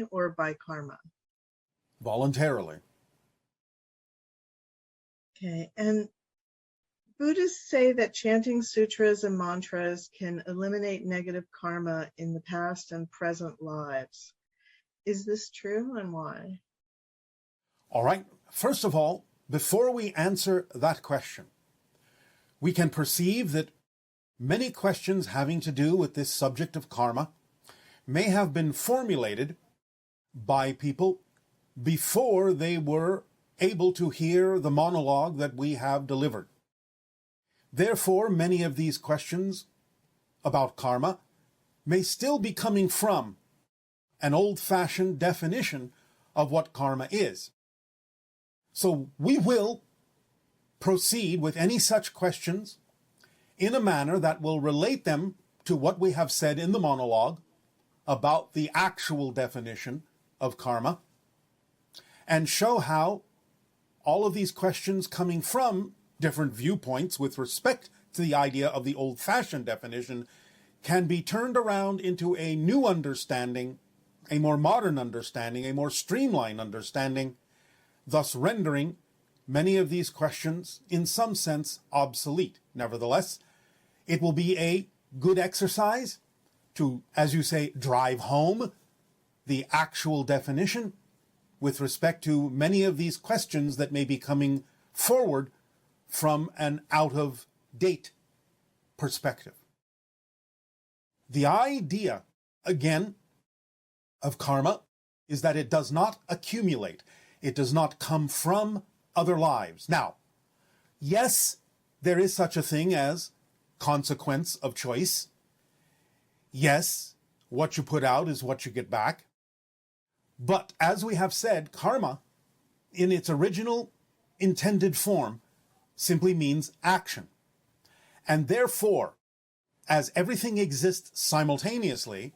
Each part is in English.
voluntarily or by karma? Voluntarily. Okay, and Buddhists say that chanting sutras and mantras can eliminate negative karma in the past and present lives. Is this true, and why? All right. First of all, before we answer that question, we can perceive that many questions having to do with this subject of karma may have been formulated by people before they were able to hear the monologue that we have delivered. Therefore, many of these questions about karma may still be coming from an old-fashioned definition of what karma is. So we will proceed with any such questions in a manner that will relate them to what we have said in the monologue about the actual definition of karma, and show how all of these questions coming from different viewpoints with respect to the idea of the old-fashioned definition can be turned around into a new understanding, a more modern understanding, a more streamlined understanding, thus rendering many of these questions, in some sense, obsolete. Nevertheless, it will be a good exercise to, as you say, drive home the actual definition with respect to many of these questions that may be coming forward from an out-of-date perspective. The idea, again, of karma is that it does not accumulate. It does not come from other lives. Now, yes, there is such a thing as consequence of choice. Yes, what you put out is what you get back. But as we have said, karma, in its original intended form, simply means action. And therefore, as everything exists simultaneously,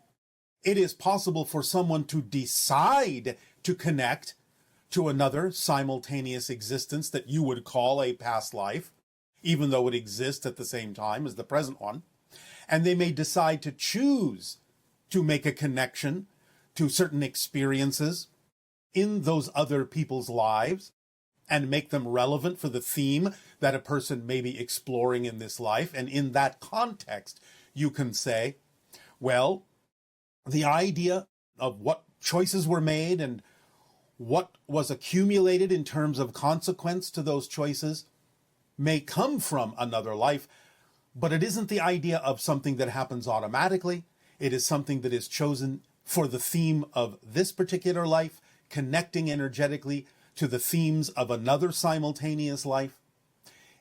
it is possible for someone to decide to connect to another simultaneous existence that you would call a past life, even though it exists at the same time as the present one. And they may decide to choose to make a connection to certain experiences in those other people's lives and make them relevant for the theme that a person may be exploring in this life. And in that context, you can say, well, the idea of what choices were made and what was accumulated in terms of consequence to those choices may come from another life, but it isn't the idea of something that happens automatically. It is something that is chosen for the theme of this particular life, connecting energetically to the themes of another simultaneous life.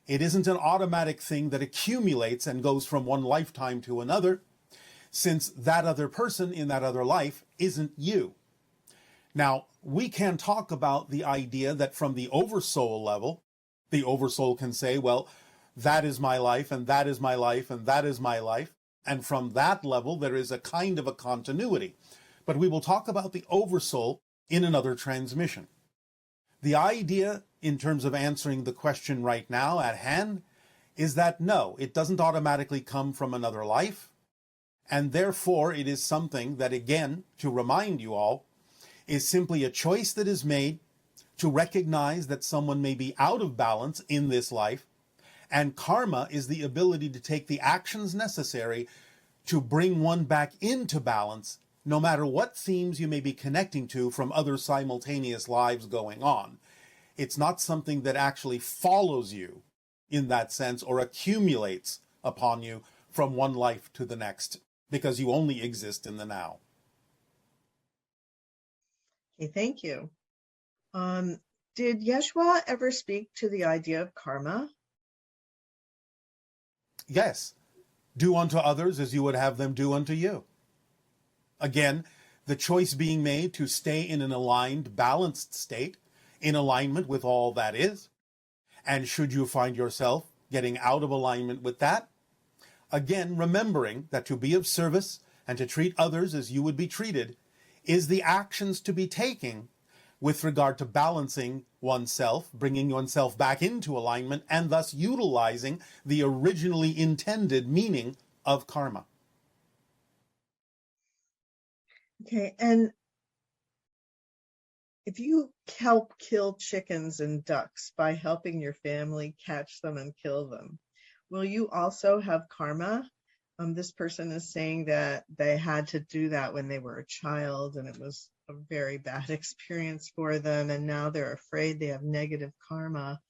It isn't an automatic thing that accumulates and goes from one lifetime to another, since that other person in that other life isn't you. Now, we can talk about the idea that from the oversoul level, the oversoul can say, well, that is my life, and that is my life, and that is my life. And from that level, there is a kind of a continuity. But we will talk about the oversoul in another transmission. The idea, in terms of answering the question right now at hand, is that no, it doesn't automatically come from another life. And therefore, it is something that, again, to remind you all, is simply a choice that is made to recognize that someone may be out of balance in this life. And karma is the ability to take the actions necessary to bring one back into balance, no matter what themes you may be connecting to from other simultaneous lives going on. It's not something that actually follows you in that sense or accumulates upon you from one life to the next, because you only exist in the now. Okay, thank you. Did Yeshua ever speak to the idea of karma? Yes. Do unto others as you would have them do unto you. Again, the choice being made to stay in an aligned, balanced state, in alignment with all that is. And should you find yourself getting out of alignment with that, again, remembering that to be of service and to treat others as you would be treated is the actions to be taken with regard to balancing oneself, bringing oneself back into alignment, and thus utilizing the originally intended meaning of karma. Okay, and if you help kill chickens and ducks by helping your family catch them and kill them, will you also have karma? This person is saying that they had to do that when they were a child and it was a very bad experience for them. And now they're afraid they have negative karma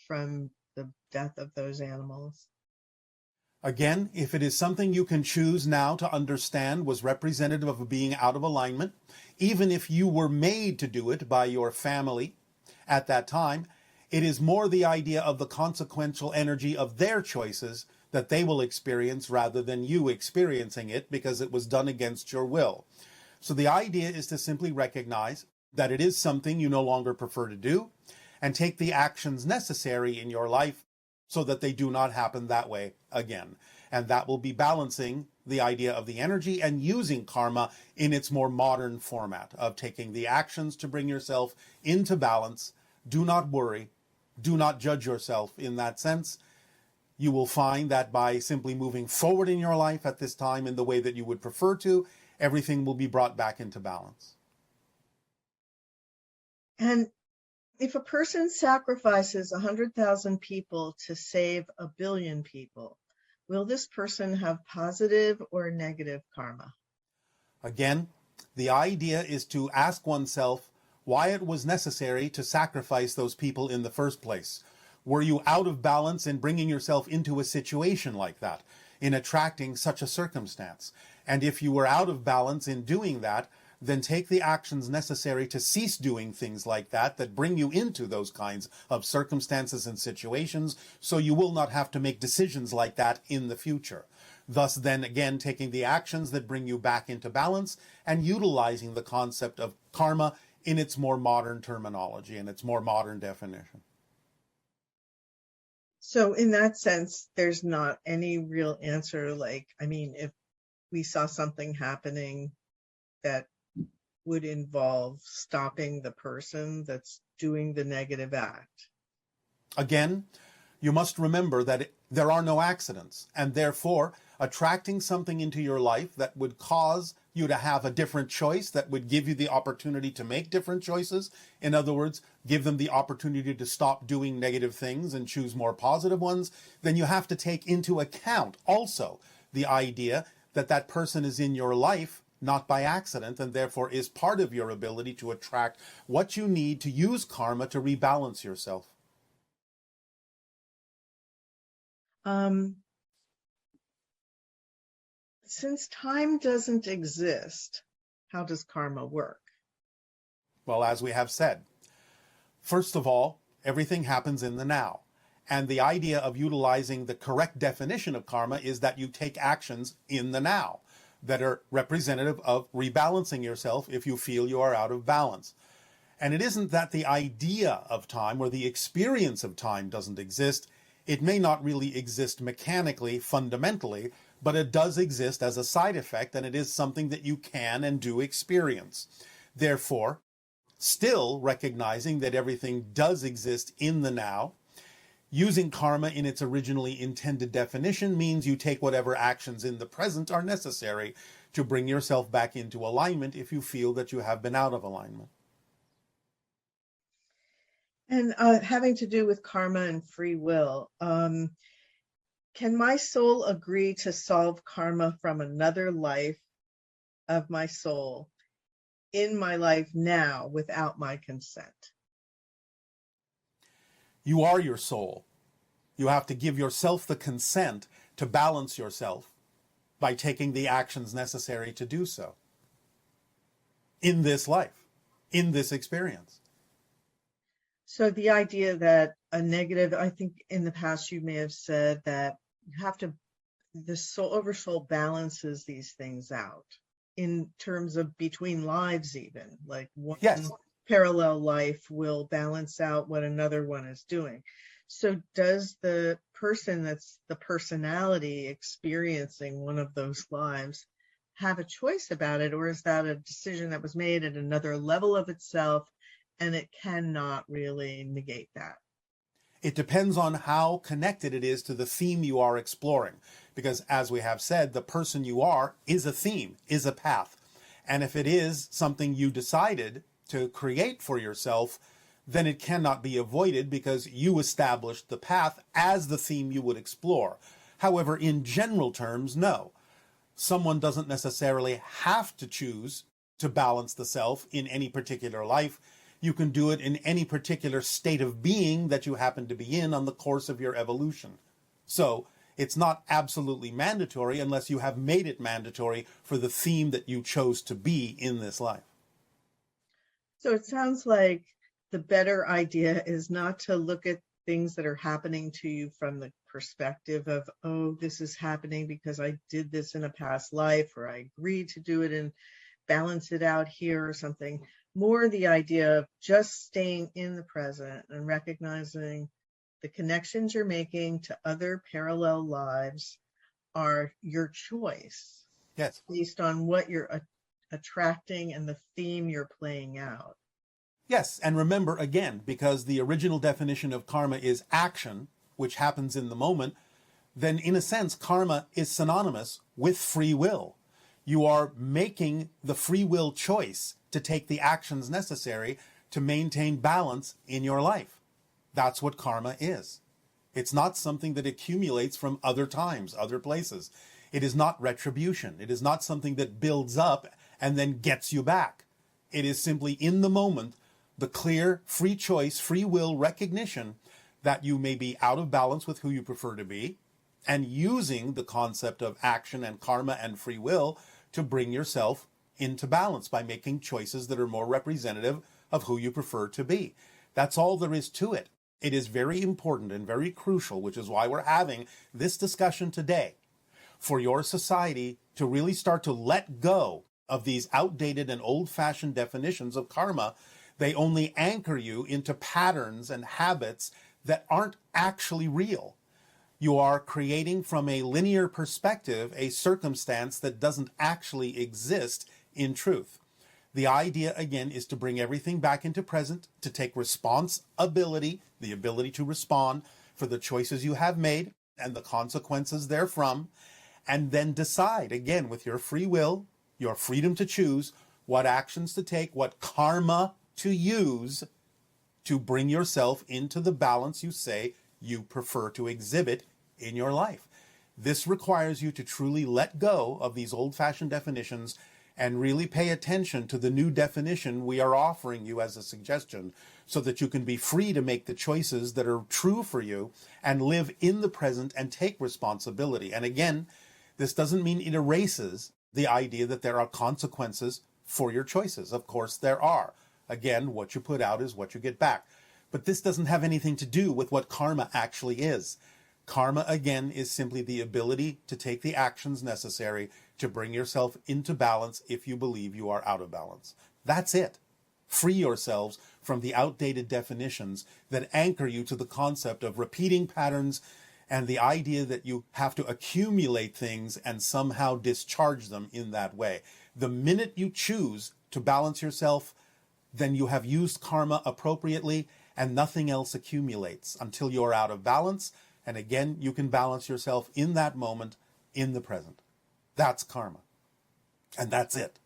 from the death of those animals. Again, if it is something you can choose now to understand was representative of being out of alignment, even if you were made to do it by your family at that time, it is more the idea of the consequential energy of their choices that they will experience rather than you experiencing it because it was done against your will. So the idea is to simply recognize that it is something you no longer prefer to do and take the actions necessary in your life so that they do not happen that way again. And that will be balancing the idea of the energy and using karma in its more modern format of taking the actions to bring yourself into balance. Do not worry. Do not judge yourself in that sense. You will find that by simply moving forward in your life at this time in the way that you would prefer to, everything will be brought back into balance. And if a person sacrifices 100,000 people to save 1 billion people, will this person have positive or negative karma? Again, the idea is to ask oneself why it was necessary to sacrifice those people in the first place. Were you out of balance in bringing yourself into a situation like that, in attracting such a circumstance? And if you were out of balance in doing that, then take the actions necessary to cease doing things like that bring you into those kinds of circumstances and situations, so you will not have to make decisions like that in the future. Thus, then again, taking the actions that bring you back into balance and utilizing the concept of karma in its more modern terminology and its more modern definition. So in that sense, there's not any real answer. If we saw something happening that would involve stopping the person that's doing the negative act. Again, you must remember that there are no accidents, and therefore attracting something into your life that would cause you to have a different choice, that would give you the opportunity to make different choices. In other words, give them the opportunity to stop doing negative things and choose more positive ones. Then you have to take into account also the idea that that person is in your life not by accident, and therefore is part of your ability to attract what you need to use karma to rebalance yourself. Since time doesn't exist, how does karma work? Well, as we have said, first of all, everything happens in the now. And the idea of utilizing the correct definition of karma is that you take actions in the now that are representative of rebalancing yourself if you feel you are out of balance. And it isn't that the idea of time or the experience of time doesn't exist. It may not really exist mechanically, fundamentally, but it does exist as a side effect, and it is something that you can and do experience. Therefore, still recognizing that everything does exist in the now, using karma in its originally intended definition means you take whatever actions in the present are necessary to bring yourself back into alignment if you feel that you have been out of alignment. And having to do with karma and free will, can my soul agree to solve karma from another life of my soul in my life now without my consent? You are your soul. You have to give yourself the consent to balance yourself by taking the actions necessary to do so in this life, in this experience. So the idea that a negative, I think in the past you may have said that you have to, the soul oversoul balances these things out in terms of between lives even, like one Yes. parallel life will balance out what another one is doing. So does the person that's the personality experiencing one of those lives have a choice about it, or is that a decision that was made at another level of itself and it cannot really negate that? It depends on how connected it is to the theme you are exploring. Because as we have said, the person you are is a theme, is a path. And if it is something you decided to create for yourself, then it cannot be avoided because you established the path as the theme you would explore. However, in general terms, no. Someone doesn't necessarily have to choose to balance the self in any particular life. You can do it in any particular state of being that you happen to be in on the course of your evolution. So it's not absolutely mandatory unless you have made it mandatory for the theme that you chose to be in this life. So it sounds like the better idea is not to look at things that are happening to you from the perspective of, oh, this is happening because I did this in a past life, or I agreed to do it and balance it out here or something. More the idea of just staying in the present and recognizing the connections you're making to other parallel lives are your choice. Yes. Based on what you're attracting and the theme you're playing out. Yes, and remember again, because the original definition of karma is action, which happens in the moment, then in a sense, karma is synonymous with free will. You are making the free will choice to take the actions necessary to maintain balance in your life. That's what karma is. It's not something that accumulates from other times, other places. It is not retribution. It is not something that builds up and then gets you back. It is simply in the moment, the clear, free choice, free will recognition that you may be out of balance with who you prefer to be, and using the concept of action and karma and free will to bring yourself into balance by making choices that are more representative of who you prefer to be. That's all there is to it. It is very important and very crucial, which is why we're having this discussion today, for your society to really start to let go of these outdated and old-fashioned definitions of karma. They only anchor you into patterns and habits that aren't actually real. You are creating from a linear perspective a circumstance that doesn't actually exist in truth. The idea, again, is to bring everything back into present, to take responsibility, the ability to respond for the choices you have made and the consequences therefrom, and then decide, again, with your free will, your freedom to choose what actions to take, what karma to use to bring yourself into the balance you say you prefer to exhibit in your life. This requires you to truly let go of these old-fashioned definitions and really pay attention to the new definition we are offering you as a suggestion so that you can be free to make the choices that are true for you and live in the present and take responsibility. And again, this doesn't mean it erases the idea that there are consequences for your choices. Of course, there are. Again, what you put out is what you get back. But this doesn't have anything to do with what karma actually is. Karma, again, is simply the ability to take the actions necessary to bring yourself into balance if you believe you are out of balance. That's it. Free yourselves from the outdated definitions that anchor you to the concept of repeating patterns and the idea that you have to accumulate things and somehow discharge them in that way. The minute you choose to balance yourself, then you have used karma appropriately and nothing else accumulates until you're out of balance. And again, you can balance yourself in that moment, in the present. That's karma. And that's it.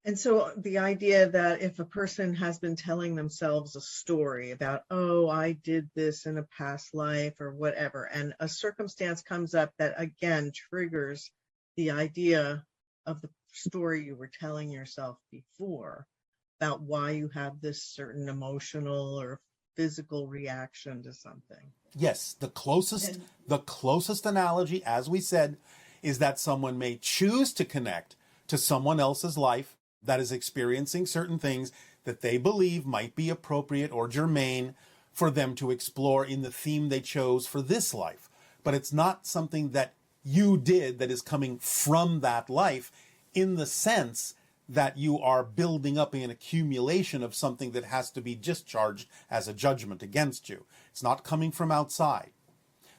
And so the idea that if a person has been telling themselves a story about, oh, I did this in a past life or whatever, and a circumstance comes up that again triggers the idea of the story you were telling yourself before about why you have this certain emotional or physical reaction to something. Yes, the closest analogy, as we said, is that someone may choose to connect to someone else's life that is experiencing certain things that they believe might be appropriate or germane for them to explore in the theme they chose for this life. But it's not something that you did that is coming from that life in the sense that you are building up an accumulation of something that has to be discharged as a judgment against you. It's not coming from outside.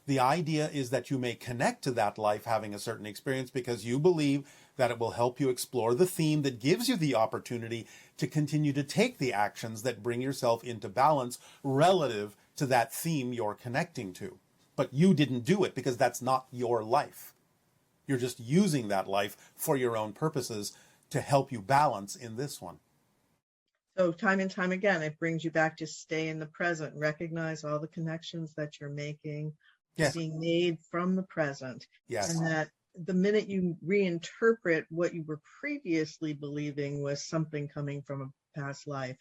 The idea is that you may connect to that life having a certain experience because you believe that it will help you explore the theme that gives you the opportunity to continue to take the actions that bring yourself into balance relative to that theme you're connecting to. But you didn't do it because that's not your life. You're just using that life for your own purposes to help you balance in this one. So time and time again, it brings you back to stay in the present, recognize all the connections that you're making are Yes. being made from the present. Yes. And that the minute you reinterpret what you were previously believing was something coming from a past life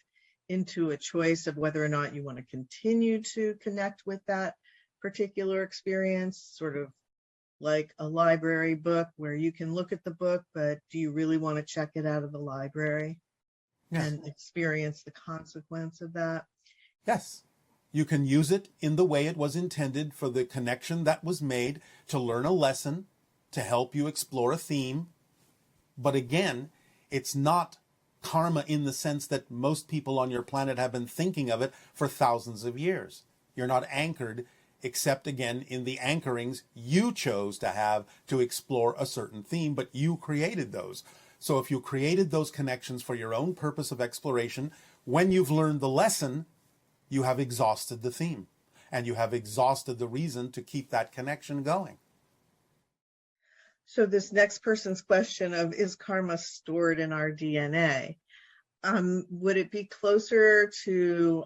into a choice of whether or not you want to continue to connect with that particular experience, sort of like a library book where you can look at the book, but do you really want to check it out of the library Yes. and experience the consequence of that? Yes. You can use it in the way it was intended for the connection that was made to learn a lesson, to help you explore a theme. But again, it's not karma in the sense that most people on your planet have been thinking of it for thousands of years. You're not anchored, except again in the anchorings you chose to have to explore a certain theme, but you created those. So if you created those connections for your own purpose of exploration, when you've learned the lesson, you have exhausted the theme and you have exhausted the reason to keep that connection going. So this next person's question of, is karma stored in our DNA? Would it be closer to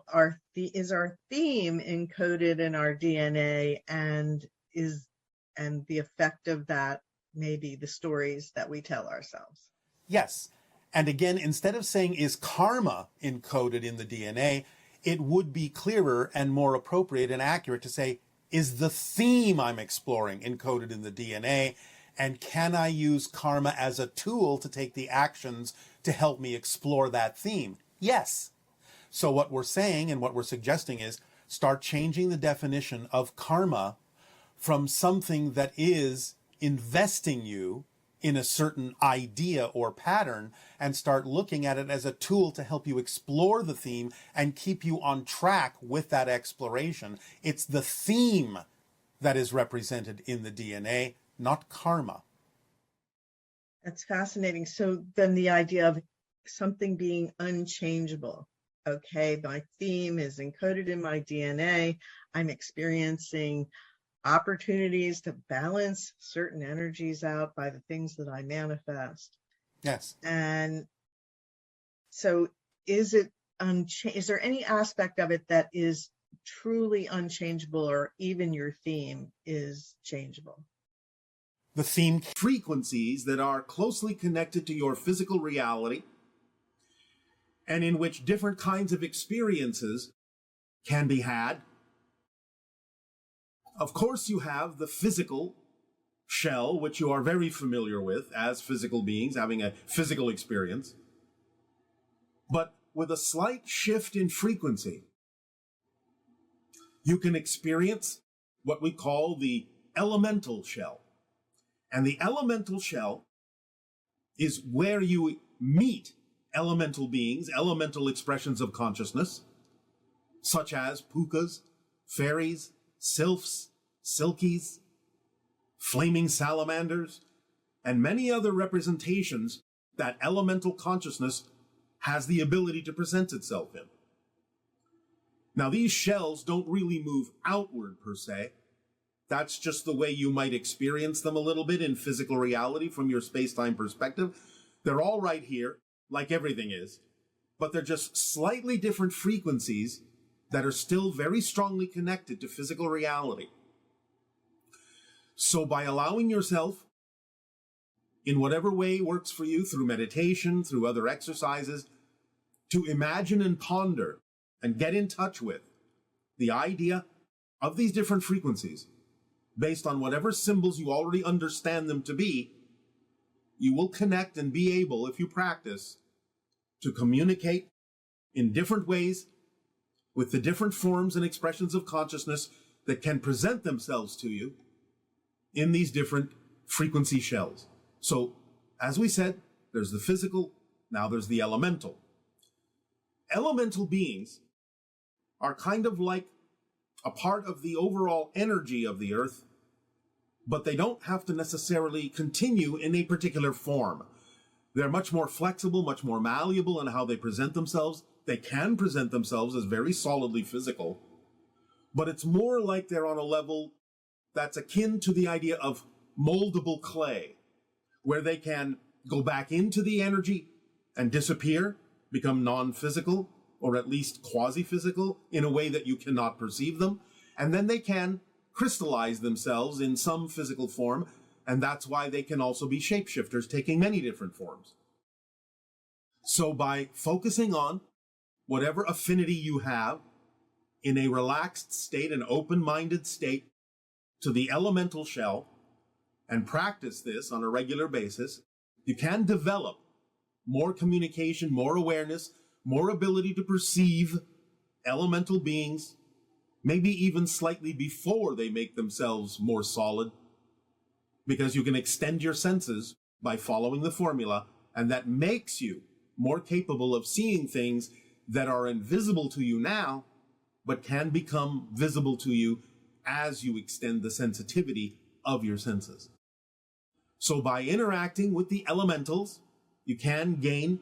is our theme encoded in our DNA, and the effect of that maybe the stories that we tell ourselves? Yes. And again, instead of saying, is karma encoded in the DNA, it would be clearer and more appropriate and accurate to say, is the theme I'm exploring encoded in the DNA? And can I use karma as a tool to take the actions to help me explore that theme? Yes. So what we're saying and what we're suggesting is start changing the definition of karma from something that is investing you in a certain idea or pattern and start looking at it as a tool to help you explore the theme and keep you on track with that exploration. It's the theme that is represented in the DNA, not karma. That's fascinating. So then the idea of something being unchangeable. Okay, my theme is encoded in my DNA. I'm experiencing opportunities to balance certain energies out by the things that I manifest. Yes. And so is there any aspect of it that is truly unchangeable, or even your theme is changeable? The theme frequencies that are closely connected to your physical reality and in which different kinds of experiences can be had. Of course, you have the physical shell, which you are very familiar with as physical beings having a physical experience, but with a slight shift in frequency, you can experience what we call the elemental shell. And the elemental shell is where you meet elemental beings, elemental expressions of consciousness, such as pukas, fairies, sylphs, silkies, flaming salamanders, and many other representations that elemental consciousness has the ability to present itself in. Now, these shells don't really move outward per se. That's just the way you might experience them a little bit in physical reality from your space-time perspective. They're all right here, like everything is, but they're just slightly different frequencies that are still very strongly connected to physical reality. So by allowing yourself, in whatever way works for you, through meditation, through other exercises, to imagine and ponder and get in touch with the idea of these different frequencies, based on whatever symbols you already understand them to be, you will connect and be able, if you practice, to communicate in different ways with the different forms and expressions of consciousness that can present themselves to you in these different frequency shells. So, as we said, there's the physical, now there's the elemental. Elemental beings are kind of like a part of the overall energy of the earth, but they don't have to necessarily continue in a particular form. They're much more flexible, much more malleable in how they present themselves. They can present themselves as very solidly physical, but it's more like they're on a level that's akin to the idea of moldable clay, where they can go back into the energy and disappear, become non-physical, or at least quasi-physical, in a way that you cannot perceive them. And then they can crystallize themselves in some physical form, and that's why they can also be shapeshifters, taking many different forms. So by focusing on whatever affinity you have in a relaxed state, an open-minded state to the elemental shell, and practice this on a regular basis, you can develop more communication, more awareness, more ability to perceive elemental beings, maybe even slightly before they make themselves more solid, because you can extend your senses by following the formula, and that makes you more capable of seeing things that are invisible to you now, but can become visible to you as you extend the sensitivity of your senses. So by interacting with the elementals, you can gain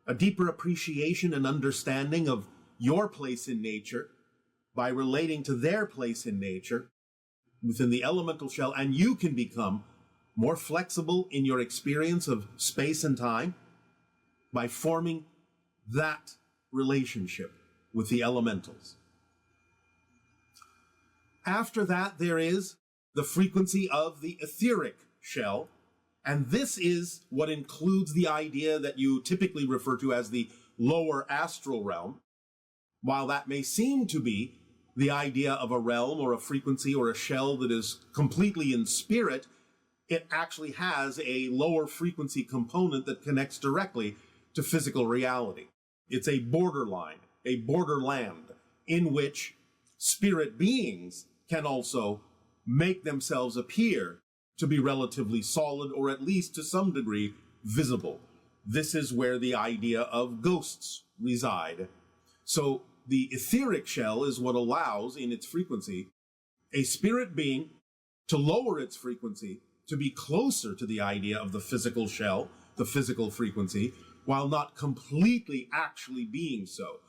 a deeper appreciation and understanding of your place in nature by relating to their place in nature within the elemental shell, and you can become more flexible in your experience of space and time by forming that relationship with the elementals. After that, there is the frequency of the etheric shell, and this is what includes the idea that you typically refer to as the lower astral realm. While that may seem to be the idea of a realm or a frequency or a shell that is completely in spirit, it actually has a lower frequency component that connects directly to physical reality. It's a borderline, a borderland in which spirit beings can also make themselves appear to be relatively solid, or at least to some degree visible. This is where the idea of ghosts reside. So the etheric shell is what allows, in its frequency, a spirit being to lower its frequency to be closer to the idea of the physical shell, the physical frequency, while not completely actually being so.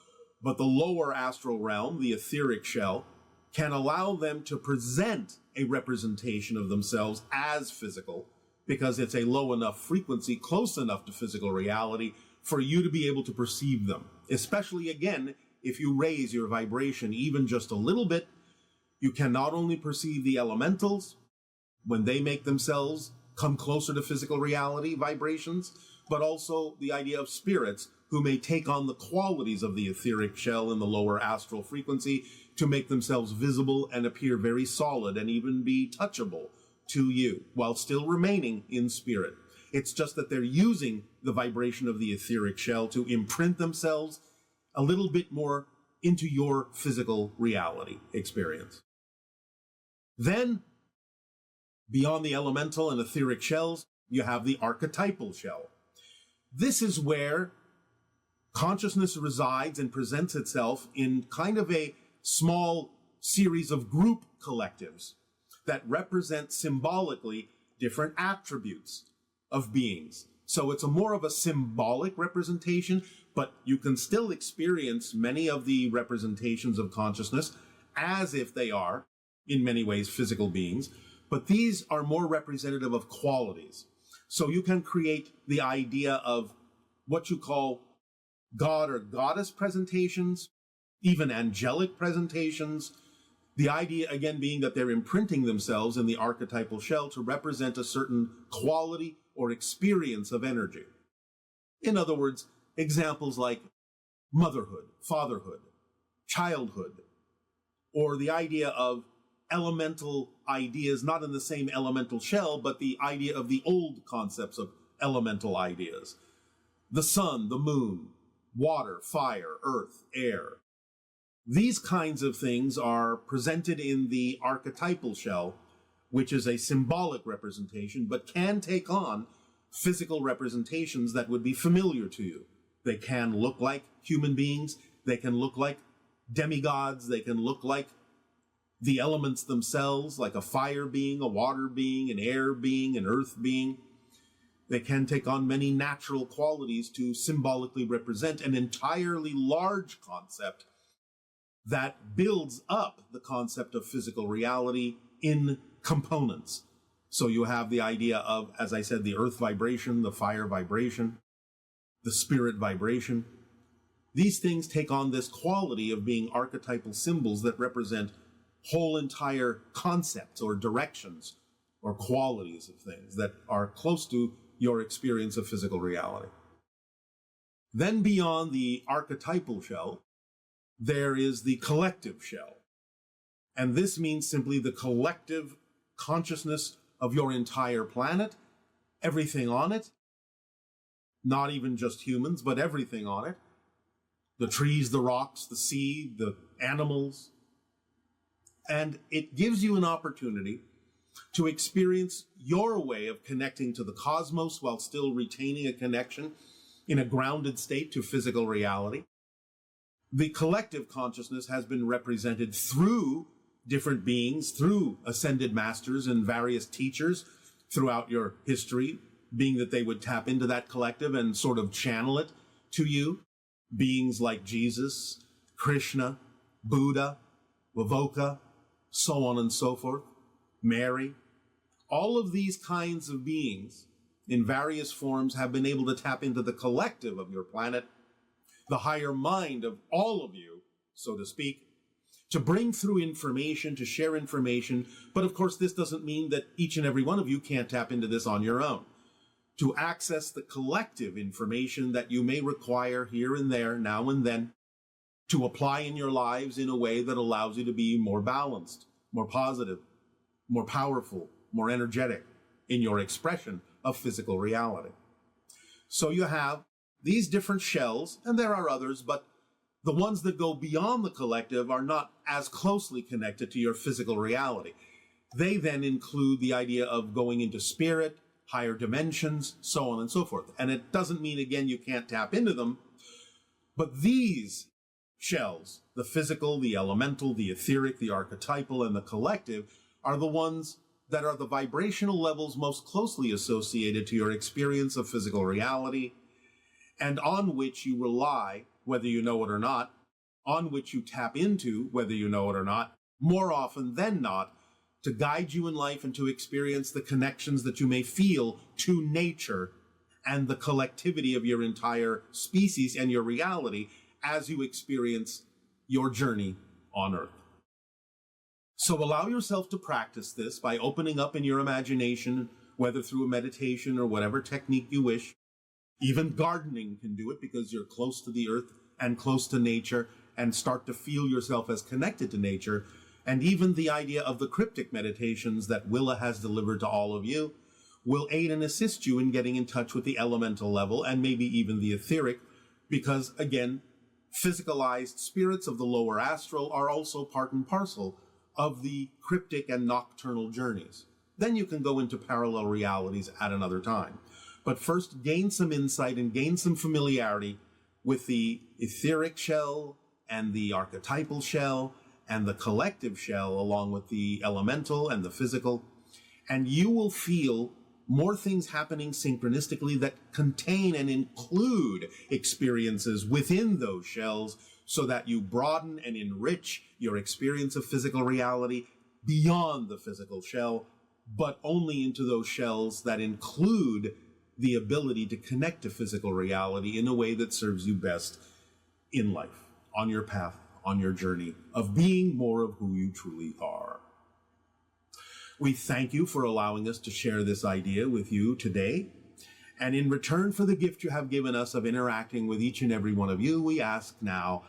But the lower astral realm, the etheric shell, can allow them to present a representation of themselves as physical, because it's a low enough frequency, close enough to physical reality, for you to be able to perceive them. Especially, again, if you raise your vibration even just a little bit, you can not only perceive the elementals when they make themselves come closer to physical reality vibrations, but also the idea of spirits who may take on the qualities of the etheric shell in the lower astral frequency to make themselves visible and appear very solid and even be touchable to you while still remaining in spirit. It's just that they're using the vibration of the etheric shell to imprint themselves a little bit more into your physical reality experience. Then, beyond the elemental and etheric shells, you have the archetypal shell. This is where consciousness resides and presents itself in kind of a small series of group collectives that represent symbolically different attributes of beings. So it's more of a symbolic representation, but you can still experience many of the representations of consciousness as if they are, in many ways, physical beings, but these are more representative of qualities. So you can create the idea of what you call God or goddess presentations, even angelic presentations. The idea, again, being that they're imprinting themselves in the archetypal shell to represent a certain quality or experience of energy. In other words, examples like motherhood, fatherhood, childhood, or the idea of elemental ideas, not in the same elemental shell, but the idea of the old concepts of elemental ideas. The sun, the moon, water, fire, earth, air. These kinds of things are presented in the archetypal shell, which is a symbolic representation, but can take on physical representations that would be familiar to you. They can look like human beings, they can look like demigods, they can look like the elements themselves, like a fire being, a water being, an air being, an earth being. They can take on many natural qualities to symbolically represent an entirely large concept that builds up the concept of physical reality in components. So you have the idea of, as I said, the earth vibration, the fire vibration, the spirit vibration. these things take on this quality of being archetypal symbols that represent whole entire concepts or directions or qualities of things that are close to your experience of physical reality. Then beyond the archetypal shell, there is the collective shell. And this means simply the collective consciousness of your entire planet, everything on it, not even just humans, but everything on it. The trees, the rocks, the sea, the animals. And it gives you an opportunity to experience your way of connecting to the cosmos while still retaining a connection in a grounded state to physical reality. The collective consciousness has been represented through different beings, through ascended masters and various teachers throughout your history, being that they would tap into that collective and sort of channel it to you. Beings like Jesus, Krishna, Buddha, Vavoka, so on and so forth, Mary. All of these kinds of beings in various forms have been able to tap into the collective of your planet, the higher mind of all of you, so to speak, to bring through information, to share information. But of course, this doesn't mean that each and every one of you can't tap into this on your own. To access the collective information that you may require here and there, now and then, to apply in your lives in a way that allows you to be more balanced, more positive, more powerful, more energetic in your expression of physical reality. So you have these different shells, and there are others, but the ones that go beyond the collective are not as closely connected to your physical reality. They then include the idea of going into spirit, higher dimensions, so on and so forth. And it doesn't mean, again, you can't tap into them, but these shells, the physical, the elemental, the etheric, the archetypal, and the collective, are the ones that are the vibrational levels most closely associated to your experience of physical reality, and on which you rely, whether you know it or not, on which you tap into, whether you know it or not, more often than not, to guide you in life and to experience the connections that you may feel to nature and the collectivity of your entire species and your reality as you experience your journey on Earth. So allow yourself to practice this by opening up in your imagination, whether through a meditation or whatever technique you wish. Even gardening can do it because you're close to the earth and close to nature and start to feel yourself as connected to nature. And even the idea of the cryptic meditations that Willa has delivered to all of you will aid and assist you in getting in touch with the elemental level and maybe even the etheric, because again, physicalized spirits of the lower astral are also part and parcel of the cryptic and nocturnal journeys. Then you can go into parallel realities at another time. But first, gain some insight and gain some familiarity with the etheric shell and the archetypal shell and the collective shell, along with the elemental and the physical. And you will feel more things happening synchronistically that contain and include experiences within those shells, so that you broaden and enrich your experience of physical reality beyond the physical shell, but only into those shells that include the ability to connect to physical reality in a way that serves you best in life, on your path, on your journey of being more of who you truly are. We thank you for allowing us to share this idea with you today. And in return for the gift you have given us of interacting with each and every one of you, we ask now,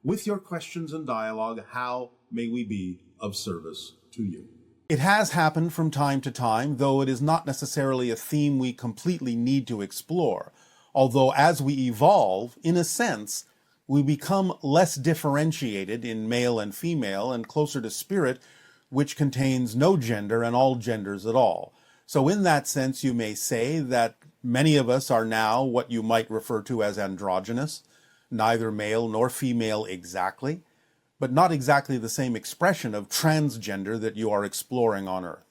with your questions and dialogue, how may we be of service to you? It has happened from time to time, though it is not necessarily a theme we completely need to explore. Although as we evolve, in a sense, we become less differentiated in male and female and closer to spirit, which contains no gender and all genders at all. So in that sense, you may say that many of us are now what you might refer to as androgynous, neither male nor female exactly, but not exactly the same expression of transgender that you are exploring on Earth.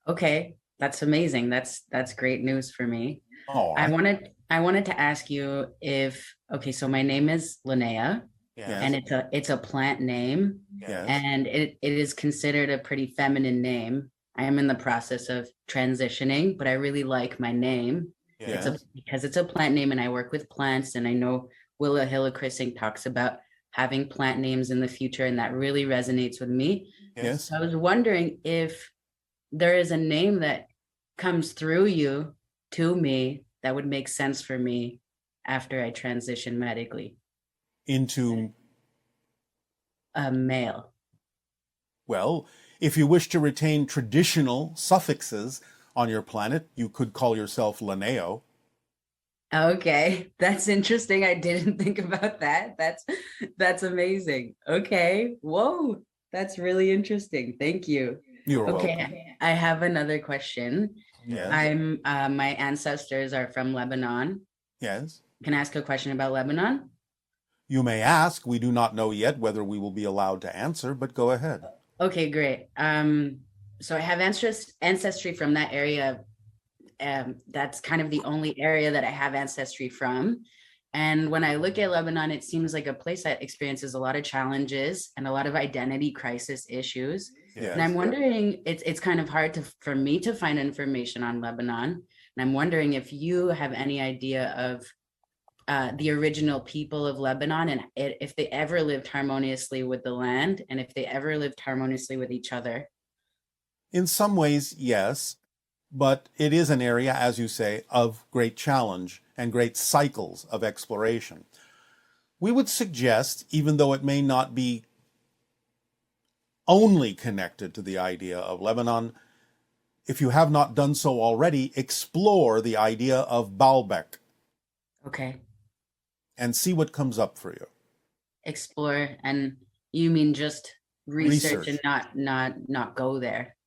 Okay, that's amazing. That's great news for me. Oh, I wanted to ask you if, okay, so my name is Linnea, yes. and it's a plant name, Yes. and it is considered a pretty feminine name. I am in the process of transitioning, but I really like my name. Yes. Because it's a plant name, and I work with plants, and I know Willa Hillerkissing talks about having plant names in the future, and that really resonates with me. Yes. So I was wondering if there is a name that comes through you to me that would make sense for me after I transition medically. Into, A male. well, if you wish to retain traditional suffixes on your planet, you could call yourself Linneo. Okay, that's interesting. I didn't think about that. That's amazing. Okay. Whoa, that's really interesting. Thank you. You're welcome. Okay, I have another question. Yes. I'm my ancestors are from Lebanon. Yes. Can I ask a question about Lebanon? You may ask. We do not know yet whether we will be allowed to answer, but go ahead. Okay, great. So I have ancestry from that area. That's kind of the only area that I have ancestry from. And when I look at Lebanon, it seems like a place that experiences a lot of challenges and a lot of identity crisis issues. Yes. And I'm wondering, it's kind of hard for me to find information on Lebanon. And I'm wondering if you have any idea of the original people of Lebanon, and if they ever lived harmoniously with the land, and if they ever lived harmoniously with each other. In some ways, yes, but it is an area, as you say, of great challenge and great cycles of exploration. We would suggest, even though it may not be only connected to the idea of Lebanon, if you have not done so already, explore the idea of Baalbek. Okay. And see what comes up for you. Explore, and you mean just research. And not go there?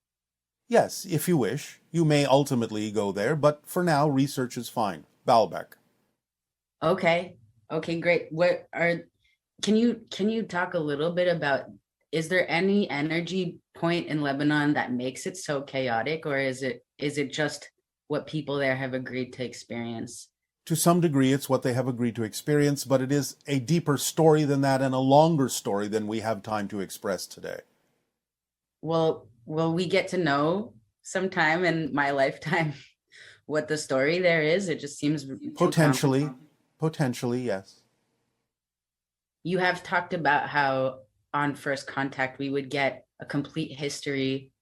Yes, if you wish. You may ultimately go there, but for now, research is fine. Baalbek. Okay. Okay, great. Can you talk a little bit about, is there any energy point in Lebanon that makes it so chaotic, or is it just what people there have agreed to experience? To some degree, it's what they have agreed to experience, but it is a deeper story than that and a longer story than we have time to express today. Well, will we get to know sometime in my lifetime what the story there is? It just seems Potentially, yes. You have talked about how on first contact we would get a complete history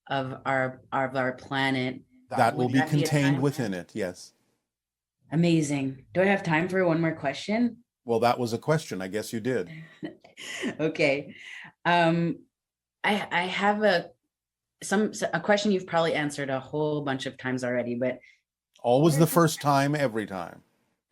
of our planet. That will be contained within it, yes. Amazing. Do I have time for one more question? Well, that was a question. I guess you did. Okay. I have a question you've probably answered a whole bunch of times already, but always the first time, every time.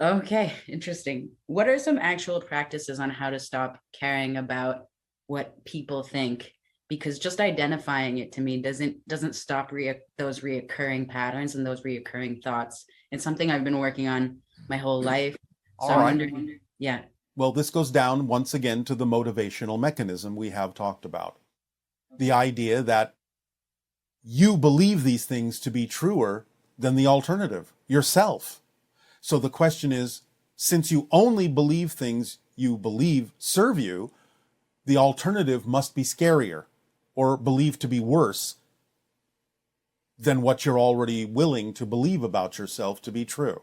Okay, interesting. What are some actual practices on how to stop caring about what people think? Because just identifying it to me doesn't stop those reoccurring patterns and those reoccurring thoughts. It's something I've been working on my whole life. So I'm wondering, yeah. Well, this goes down once again to the motivational mechanism we have talked about. The idea that you believe these things to be truer than the alternative, yourself. So the question is, since you only believe things you believe serve you, the alternative must be scarier or believed to be worse than what you're already willing to believe about yourself to be true.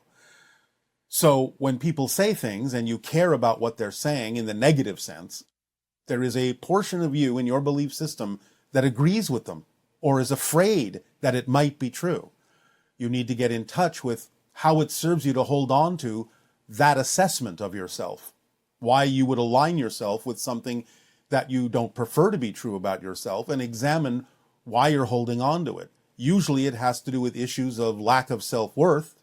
So when people say things and you care about what they're saying in the negative sense, there is a portion of you in your belief system that agrees with them or is afraid that it might be true. You need to get in touch with how it serves you to hold on to that assessment of yourself, why you would align yourself with something that you don't prefer to be true about yourself, and examine why you're holding on to it. Usually it has to do with issues of lack of self-worth,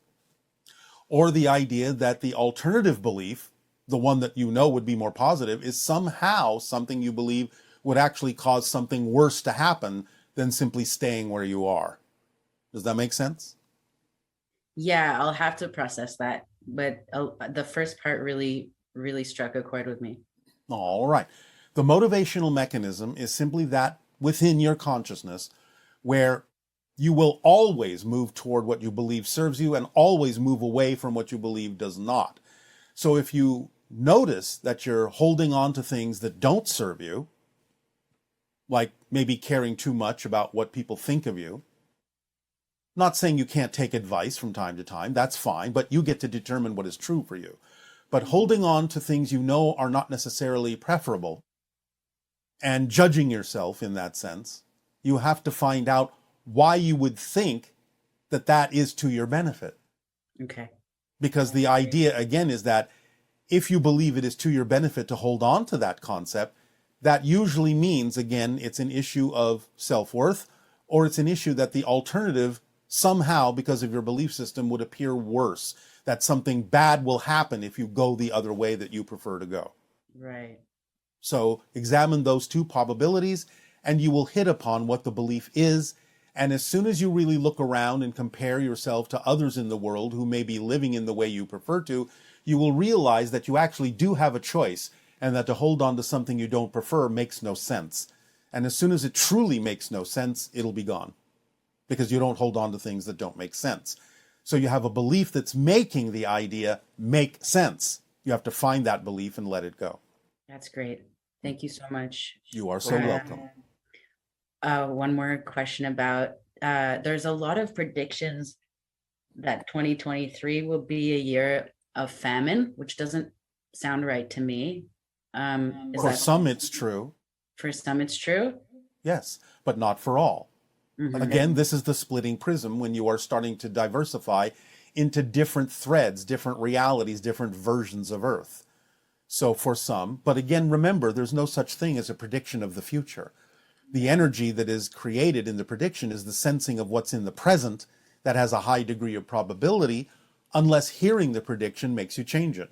or the idea that the alternative belief, the one that you know would be more positive, is somehow something you believe would actually cause something worse to happen than simply staying where you are. Does that make sense? Yeah, I'll have to process that. But the first part really, really struck a chord with me. All right. The motivational mechanism is simply that within your consciousness where you will always move toward what you believe serves you and always move away from what you believe does not. So if you notice that you're holding on to things that don't serve you, like maybe caring too much about what people think of you, not saying you can't take advice from time to time, that's fine, but you get to determine what is true for you. But holding on to things you know are not necessarily preferable and judging yourself in that sense, you have to find out why you would think that that is to your benefit. Okay. Because the idea, again, is that if you believe it is to your benefit to hold on to that concept, that usually means, again, it's an issue of self-worth, or it's an issue that the alternative somehow, because of your belief system, would appear worse, that something bad will happen if you go the other way that you prefer to go. Right. So examine those two probabilities, and you will hit upon what the belief is. And as soon as you really look around and compare yourself to others in the world who may be living in the way you prefer to, you will realize that you actually do have a choice, and that to hold on to something you don't prefer makes no sense. And as soon as it truly makes no sense, it'll be gone, because you don't hold on to things that don't make sense. So you have a belief that's making the idea make sense. You have to find that belief and let it go. That's great. Thank you so much. You are so welcome. One more question about, there's a lot of predictions that 2023 will be a year of famine, which doesn't sound right to me. For some, it's true. For some, it's true? Yes, but not for all. Mm-hmm. Again, this is the splitting prism when you are starting to diversify into different threads, different realities, different versions of Earth. So for some, but again, remember, there's no such thing as a prediction of the future. The energy that is created in the prediction is the sensing of what's in the present that has a high degree of probability, unless hearing the prediction makes you change it.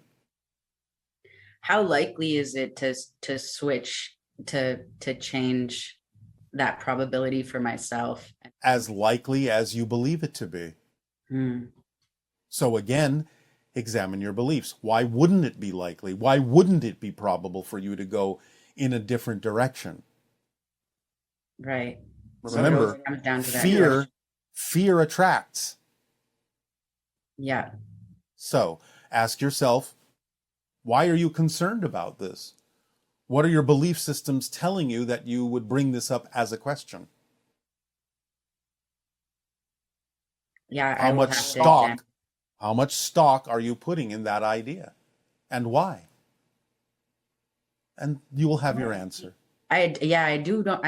How likely is it to switch, to change that probability for myself? As likely as you believe it to be. So again, examine your beliefs. Why wouldn't it be likely? Why wouldn't it be probable for you to go in a different direction? Right. Remember, so fear attracts. Yeah. So ask yourself, why are you concerned about this? What are your belief systems telling you that you would bring this up as a question? Yeah. How much stock are you putting in that idea? And why? And you will have your answer. I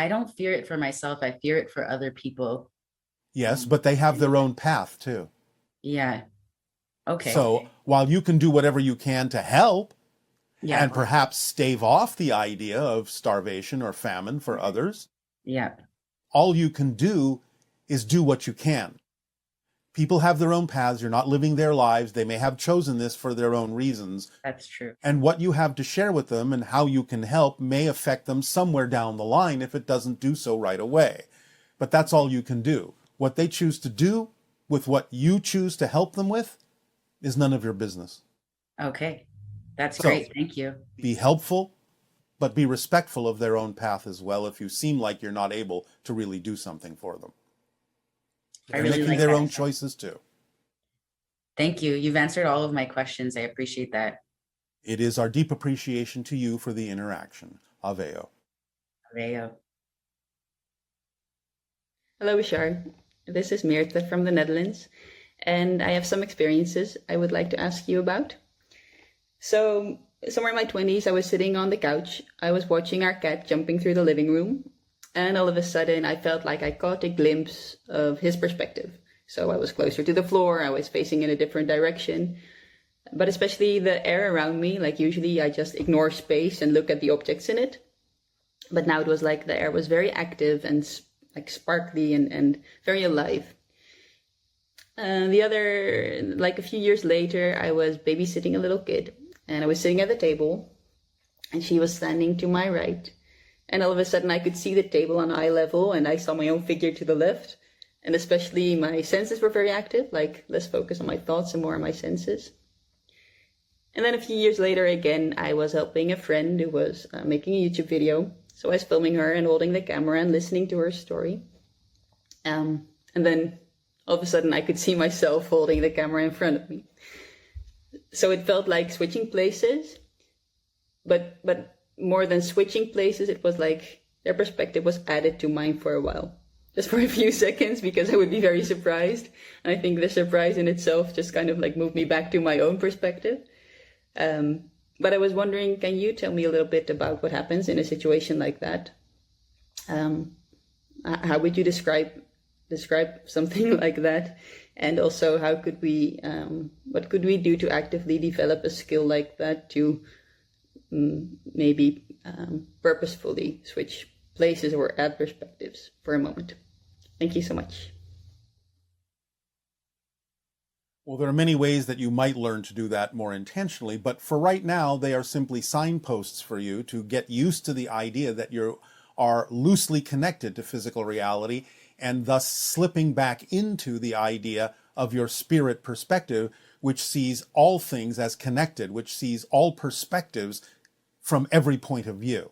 don't fear it for myself. I fear it for other people. Yes, but they have their own path too. Yeah. Okay. So while you can do whatever you can to help, yeah, and perhaps stave off the idea of starvation or famine for others, yeah, all you can do is do what you can. People have their own paths. You're not living their lives. They may have chosen this for their own reasons. That's true. And what you have to share with them and how you can help may affect them somewhere down the line if it doesn't do so right away. But that's all you can do. What they choose to do with what you choose to help them with is none of your business. Okay. That's great. Thank you. Be helpful, but be respectful of their own path as well if you seem like you're not able to really do something for them. They're making their own choices too. Thank you. You've answered all of my questions. I appreciate that. It is our deep appreciation to you for the interaction. Aveo. Aveo. Hello, Bashar. This is Meerte from the Netherlands, and I have some experiences I would like to ask you about. So, somewhere in my 20s, I was sitting on the couch. I was watching our cat jumping through the living room, and all of a sudden, I felt like I caught a glimpse of his perspective. So I was closer to the floor, I was facing in a different direction, but especially the air around me, like usually I just ignore space and look at the objects in it. But now it was like the air was very active and like sparkly and very alive. Like a few years later, I was babysitting a little kid, and I was sitting at the table, and she was standing to my right. And all of a sudden I could see the table on eye level, and I saw my own figure to the left. And especially my senses were very active, like less focus on my thoughts and more on my senses. And then a few years later, again, I was helping a friend who was making a YouTube video. So I was filming her and holding the camera and listening to her story. And then all of a sudden I could see myself holding the camera in front of me. So it felt like switching places, but more than switching places, it was like their perspective was added to mine for a while. Just for a few seconds, because I would be very surprised. And I think the surprise in itself just kind of like moved me back to my own perspective. But I was wondering, can you tell me a little bit about what happens in a situation like that? How would you describe something like that? And also, how could we, what could we do to actively develop a skill like that to maybe purposefully switch places or add perspectives for a moment? Thank you so much. Well, there are many ways that you might learn to do that more intentionally, but for right now, they are simply signposts for you to get used to the idea that you are loosely connected to physical reality, and thus slipping back into the idea of your spirit perspective, which sees all things as connected, which sees all perspectives from every point of view.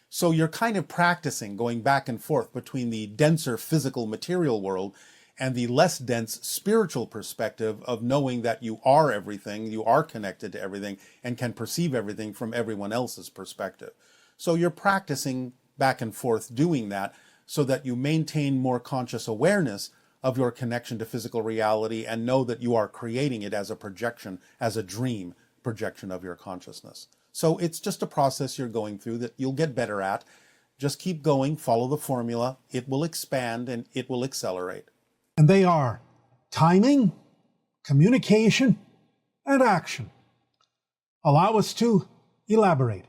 So you're kind of practicing going back and forth between the denser physical material world and the less dense spiritual perspective of knowing that you are everything, you are connected to everything, and can perceive everything from everyone else's perspective. So you're practicing back and forth doing that so that you maintain more conscious awareness of your connection to physical reality and know that you are creating it as a projection, as a dream projection of your consciousness. So it's just a process you're going through that you'll get better at. Just keep going, follow the formula. It will expand and it will accelerate. And they are timing, communication, and action. Allow us to elaborate.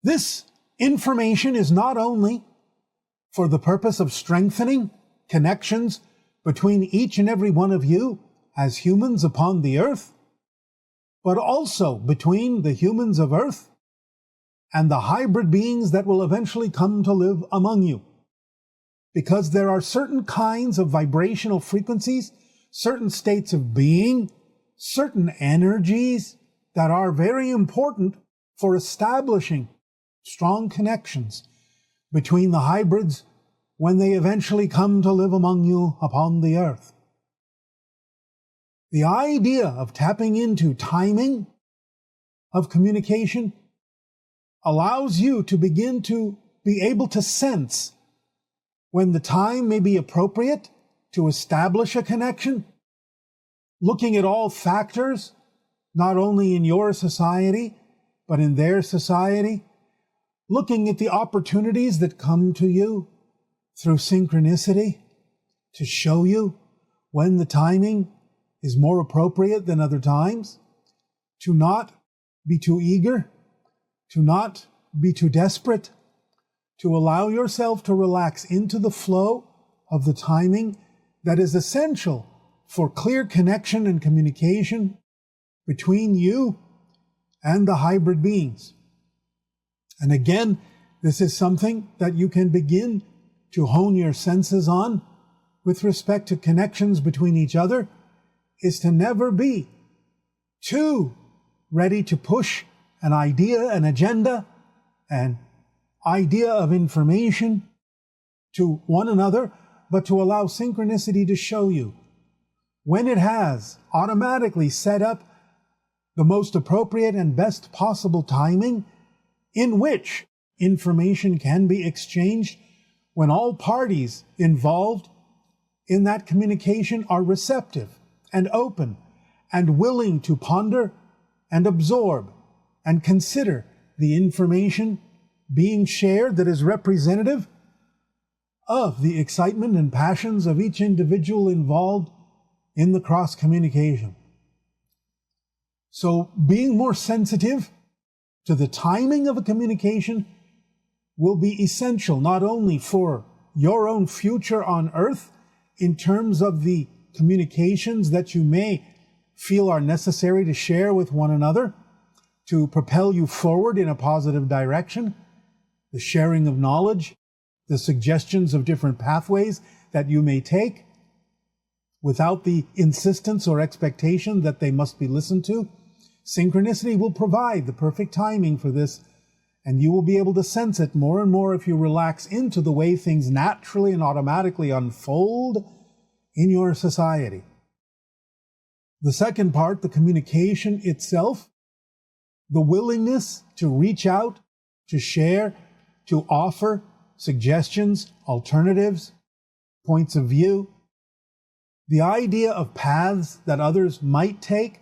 This information is not only for the purpose of strengthening connections between each and every one of you as humans upon the earth, but also between the humans of earth and the hybrid beings that will eventually come to live among you. Because there are certain kinds of vibrational frequencies, certain states of being, certain energies that are very important for establishing strong connections between the hybrids when they eventually come to live among you upon the earth. The idea of tapping into timing of communication allows you to begin to be able to sense when the time may be appropriate to establish a connection, looking at all factors, not only in your society, but in their society, looking at the opportunities that come to you through synchronicity to show you when the timing is more appropriate than other times, to not be too eager, to not be too desperate, to allow yourself to relax into the flow of the timing that is essential for clear connection and communication between you and the hybrid beings. And again, this is something that you can begin to hone your senses on with respect to connections between each other, is to never be too ready to push an idea, an agenda, an idea of information to one another, but to allow synchronicity to show you when it has automatically set up the most appropriate and best possible timing in which information can be exchanged when all parties involved in that communication are receptive and open and willing to ponder and absorb and consider the information being shared that is representative of the excitement and passions of each individual involved in the cross communication. So being more sensitive to the timing of a communication will be essential not only for your own future on earth in terms of the communications that you may feel are necessary to share with one another to propel you forward in a positive direction, the sharing of knowledge, the suggestions of different pathways that you may take without the insistence or expectation that they must be listened to. Synchronicity will provide the perfect timing for this, and you will be able to sense it more and more if you relax into the way things naturally and automatically unfold in your society. The second part, the communication itself, the willingness to reach out, to share, to offer suggestions, alternatives, points of view. The idea of paths that others might take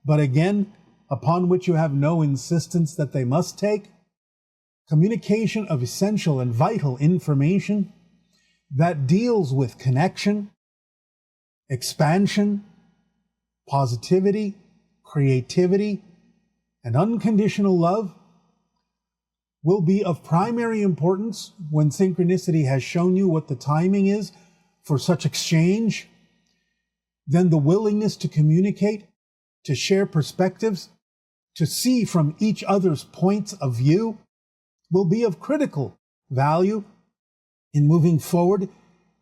but again, upon which you have no insistence that they must take, communication of essential and vital information that deals with connection, expansion, positivity, creativity, and unconditional love will be of primary importance when synchronicity has shown you what the timing is for such exchange. Then the willingness to communicate, to share perspectives, to see from each other's points of view will be of critical value in moving forward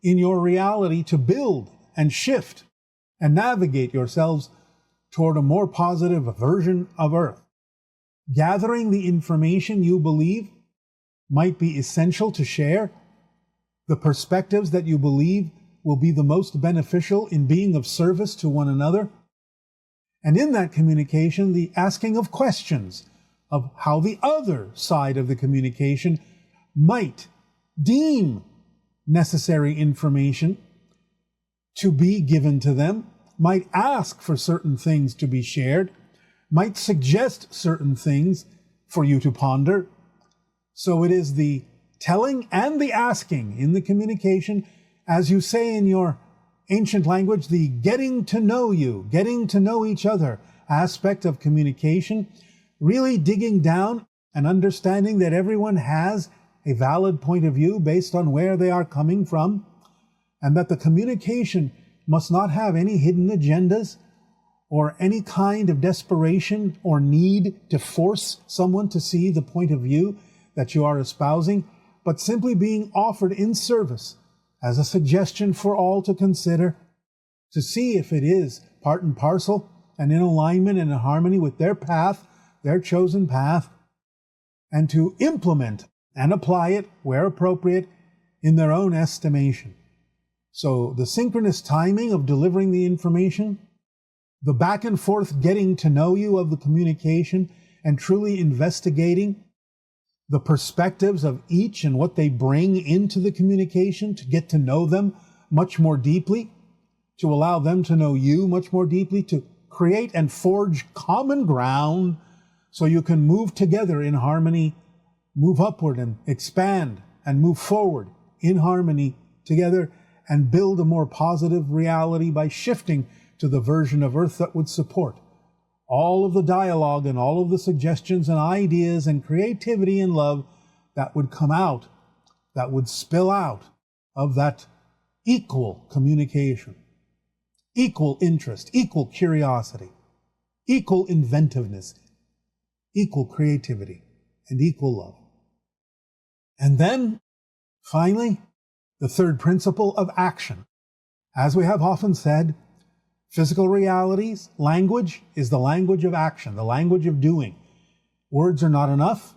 in your reality to build and shift and navigate yourselves toward a more positive version of Earth. Gathering the information you believe might be essential to share, the perspectives that you believe will be the most beneficial in being of service to one another, and in that communication, the asking of questions of how the other side of the communication might deem necessary information to be given to them, might ask for certain things to be shared, might suggest certain things for you to ponder. So it is the telling and the asking in the communication, as you say in your ancient language, the getting to know you, getting to know each other aspect of communication, really digging down and understanding that everyone has a valid point of view based on where they are coming from, and that the communication must not have any hidden agendas or any kind of desperation or need to force someone to see the point of view that you are espousing, but simply being offered in service as a suggestion for all to consider, to see if it is part and parcel and in alignment and in harmony with their path, their chosen path, and to implement and apply it where appropriate in their own estimation. So the synchronous timing of delivering the information, the back and forth getting to know you of the communication, and truly investigating the perspectives of each and what they bring into the communication to get to know them much more deeply, to allow them to know you much more deeply, to create and forge common ground so you can move together in harmony, move upward and expand and move forward in harmony together and build a more positive reality by shifting to the version of Earth that would support all of the dialogue and all of the suggestions and ideas and creativity and love that would come out, that would spill out of that equal communication, equal interest, equal curiosity, equal inventiveness, equal creativity, and equal love. And then, finally, the third principle of action. As we have often said, physical realities, language is the language of action, the language of doing. Words are not enough.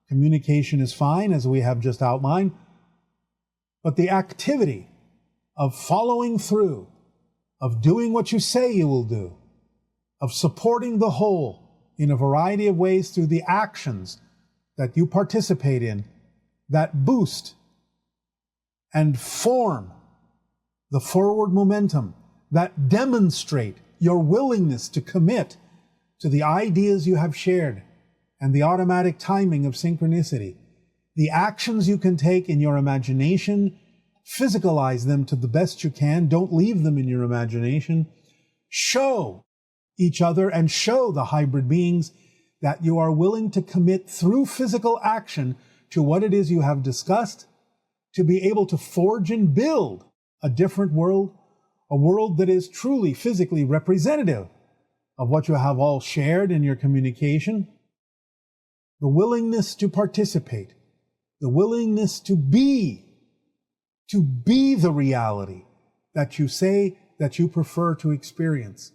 Communication is fine, as we have just outlined. But the activity of following through, of doing what you say you will do, of supporting the whole in a variety of ways through the actions that you participate in, that boost and form the forward momentum, that demonstrate your willingness to commit to the ideas you have shared and the automatic timing of synchronicity. The actions you can take in your imagination, physicalize them to the best you can. Don't leave them in your imagination. Show each other and show the hybrid beings that you are willing to commit through physical action to what it is you have discussed, to be able to forge and build a different world, a world that is truly physically representative of what you have all shared in your communication. The willingness to participate, the willingness to be the reality that you say that you prefer to experience,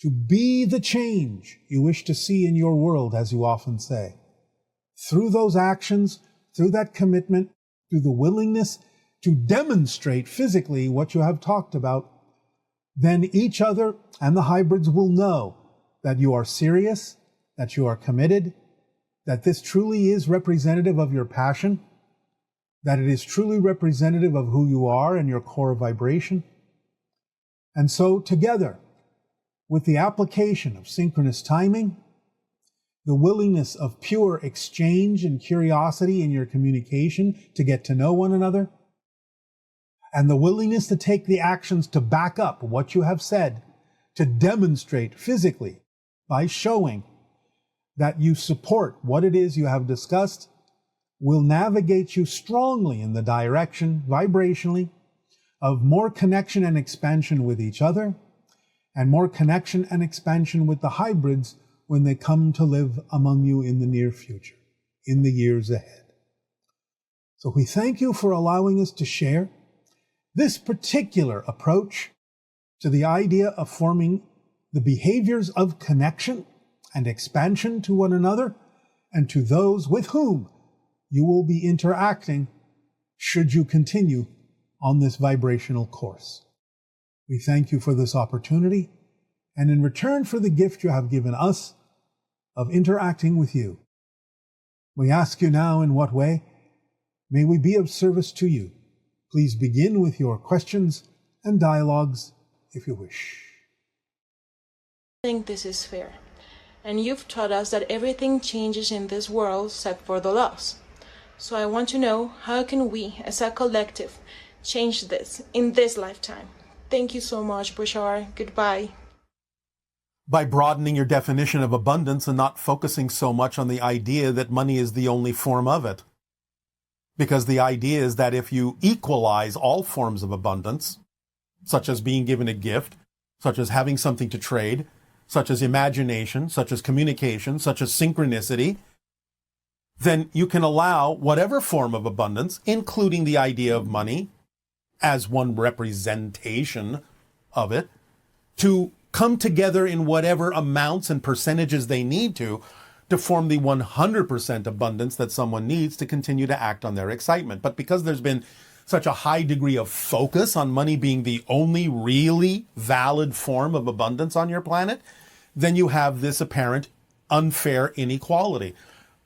to be the change you wish to see in your world, as you often say. Through those actions, through that commitment, through the willingness to demonstrate physically what you have talked about, then each other and the hybrids will know that you are serious, that you are committed, that this truly is representative of your passion, that it is truly representative of who you are and your core vibration. And so together, with the application of synchronous timing, the willingness of pure exchange and curiosity in your communication to get to know one another, and the willingness to take the actions to back up what you have said, to demonstrate physically by showing that you support what it is you have discussed, will navigate you strongly in the direction, vibrationally, of more connection and expansion with each other, and more connection and expansion with the hybrids when they come to live among you in the near future, in the years ahead. So we thank you for allowing us to share this particular approach to the idea of forming the behaviors of connection and expansion to one another and to those with whom you will be interacting should you continue on this vibrational course. We thank you for this opportunity, and in return for the gift you have given us of interacting with you, we ask you now, in what way may we be of service to you? Please begin with your questions and dialogues if you wish. I think this is fair. And you've taught us that everything changes in this world except for the laws. So I want to know, how can we, as a collective, change this in this lifetime? Thank you so much, Bashar. Goodbye. By broadening your definition of abundance and not focusing so much on the idea that money is the only form of it. Because the idea is that if you equalize all forms of abundance, such as being given a gift, such as having something to trade, such as imagination, such as communication, such as synchronicity, then you can allow whatever form of abundance, including the idea of money, as one representation of it, to come together in whatever amounts and percentages they need to form the 100% abundance that someone needs to continue to act on their excitement. But because there's been such a high degree of focus on money being the only really valid form of abundance on your planet, then you have this apparent unfair inequality.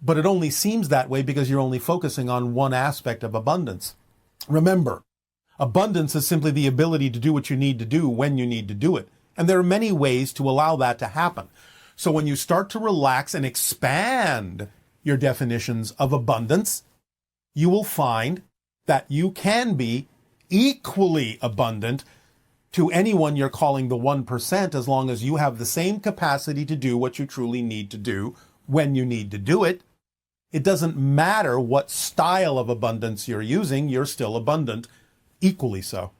But it only seems that way because you're only focusing on one aspect of abundance. Remember, abundance is simply the ability to do what you need to do when you need to do it. And there are many ways to allow that to happen. So when you start to relax and expand your definitions of abundance, you will find that you can be equally abundant to anyone you're calling the 1%, as long as you have the same capacity to do what you truly need to do when you need to do it. It doesn't matter what style of abundance you're using, you're still abundant, equally so.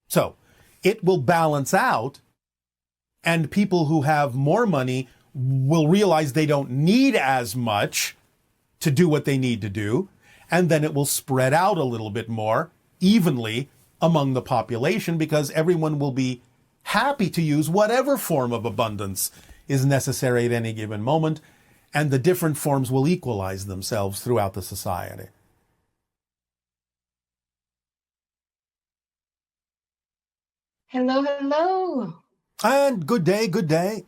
So it will balance out, and people who have more money will realize they don't need as much to do what they need to do, and then it will spread out a little bit more evenly among the population, because everyone will be happy to use whatever form of abundance is necessary at any given moment, and the different forms will equalize themselves throughout the society. Hello, hello. And good day, good day.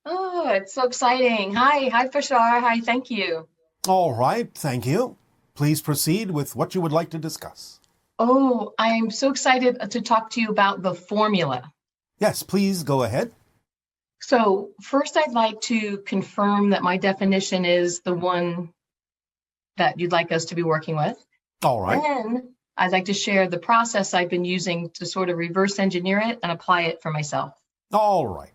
Oh, it's so exciting. Hi, Bashar. Hi, thank you. All right, thank you. Please proceed with what you would like to discuss. Oh, I'm so excited to talk to you about the formula. Yes, please go ahead. So first, I'd like to confirm that my definition is the one that you'd like us to be working with. All right. Then I'd like to share the process I've been using to sort of reverse engineer it and apply it for myself. All right.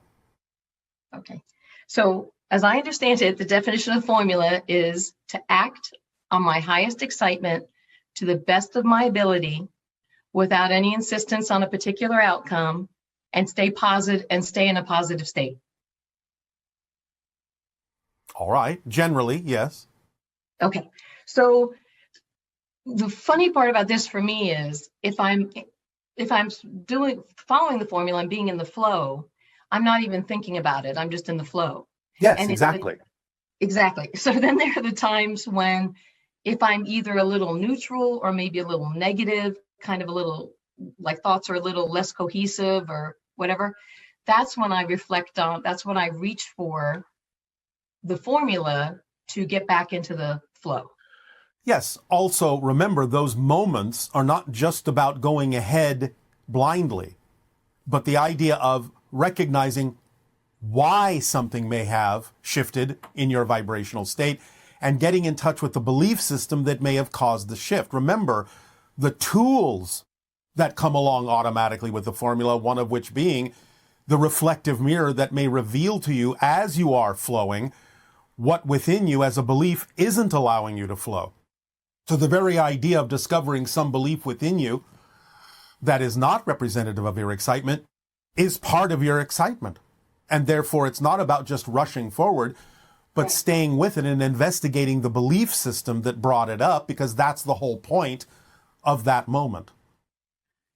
Okay. So as I understand it, the definition of formula is to act on my highest excitement to the best of my ability without any insistence on a particular outcome, and stay positive and stay in a positive state. All right. Generally, yes. Okay. So the funny part about this for me is if I'm following the formula and being in the flow, I'm not even thinking about it. I'm just in the flow. Yes, and exactly. Exactly. So then there are the times when, if I'm either a little neutral or maybe a little negative, kind of a little like thoughts are a little less cohesive or whatever, that's when I reflect on, that's when I reach for the formula to get back into the flow. Yes. Also, remember, those moments are not just about going ahead blindly, but the idea of recognizing why something may have shifted in your vibrational state and getting in touch with the belief system that may have caused the shift. Remember, the tools that come along automatically with the formula, one of which being the reflective mirror that may reveal to you as you are flowing what within you as a belief isn't allowing you to flow. So the very idea of discovering some belief within you that is not representative of your excitement is part of your excitement. And therefore, it's not about just rushing forward, but staying with it and investigating the belief system that brought it up, because that's the whole point of that moment.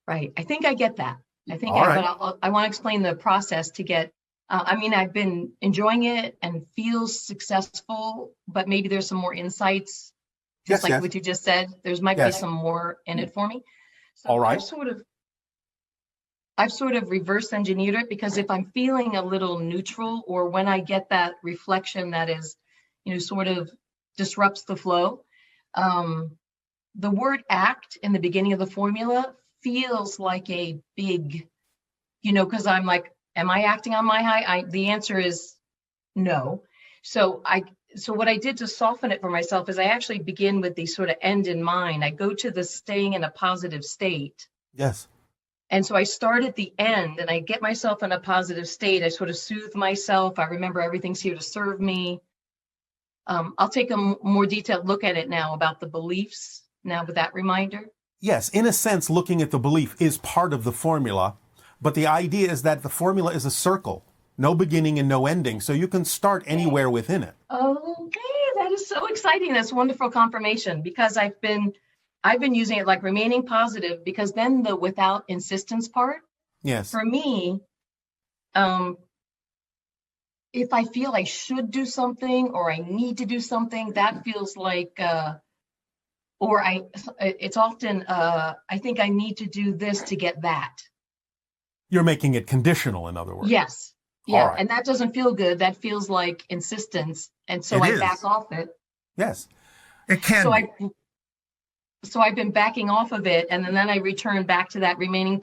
Right. I think I get that. I think All right. but I want to explain the process to get, I've been enjoying it and feels successful, but maybe there's some more insights. Just like what you just said, there's might be some more in it for me. So all right. I've sort of reverse engineered it, because if I'm feeling a little neutral, or when I get that reflection that is, sort of disrupts the flow, the word act in the beginning of the formula feels like a big, because I'm like, am I acting on my high? The answer is no. So what I did to soften it for myself is I actually begin with the sort of end in mind. I go to the staying in a positive state. Yes. And so I start at the end and I get myself in a positive state. I sort of soothe myself. I remember everything's here to serve me. I'll take a more detailed look at it now about the beliefs now with that reminder. Yes, in a sense, looking at the belief is part of the formula, but the idea is that the formula is a circle, no beginning and no ending, so you can start anywhere within it. Okay, that is so exciting. That's wonderful confirmation, because I've been using it like remaining positive, because then the without insistence part, yes, for me, if I feel I should do something or I need to do something, that feels like, it's often, I think I need to do this to get that. You're making it conditional, in other words. Yes. Yeah. Right. And that doesn't feel good. That feels like insistence. And so I back off it. Yes. It can. So I've been backing off of it. And then I return back to that remaining